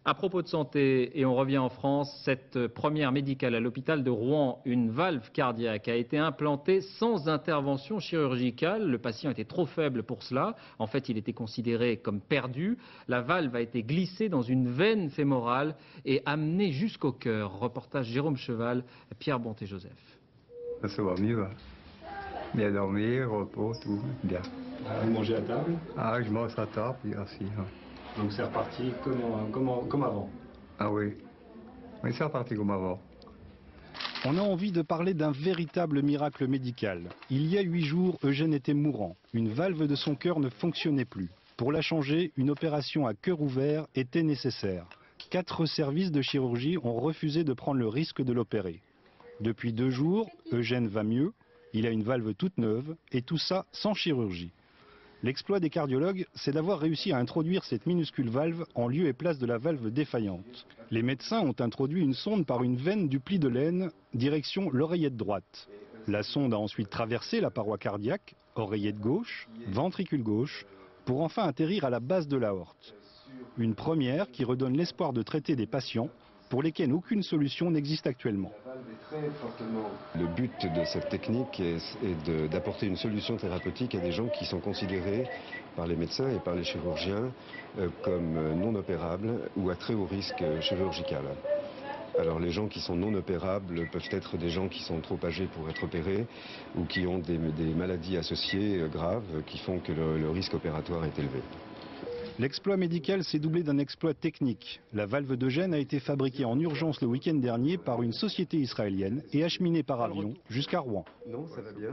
À propos de santé, et on revient en France, cette première médicale à l'hôpital de Rouen, une valve cardiaque a été implantée sans intervention chirurgicale. Le patient était trop faible pour cela. En fait, il était considéré comme perdu. La valve a été glissée dans une veine fémorale et amenée jusqu'au cœur. Reportage Jérôme Cheval, Pierre Bonté-Joseph. Ça va mieux. Bien dormir, repos, tout, bien. Vous mangez à table? Ah, je mange à table, puis assis. Donc c'est reparti comme avant. Ah oui, oui, c'est reparti comme avant. On a envie de parler d'un véritable miracle médical. Il y a 8 jours, Eugène était mourant. Une valve de son cœur ne fonctionnait plus. Pour la changer, une opération à cœur ouvert était nécessaire. 4 services de chirurgie ont refusé de prendre le risque de l'opérer. Depuis 2 jours, Eugène va mieux. Il a une valve toute neuve et tout ça sans chirurgie. L'exploit des cardiologues, c'est d'avoir réussi à introduire cette minuscule valve en lieu et place de la valve défaillante. Les médecins ont introduit une sonde par une veine du pli de l'aine, direction l'oreillette droite. La sonde a ensuite traversé la paroi cardiaque, oreillette gauche, ventricule gauche, pour enfin atterrir à la base de l'aorte. Une première qui redonne l'espoir de traiter des patients pour lesquels aucune solution n'existe actuellement. Le but de cette technique est d'apporter une solution thérapeutique à des gens qui sont considérés par les médecins et par les chirurgiens comme non opérables ou à très haut risque chirurgical. Alors les gens qui sont non opérables peuvent être des gens qui sont trop âgés pour être opérés ou qui ont des maladies associées graves qui font que le risque opératoire est élevé. L'exploit médical s'est doublé d'un exploit technique. La valve d'Eugène a été fabriquée en urgence le week-end dernier par une société israélienne et acheminée par avion jusqu'à Rouen. Non, ça va bien.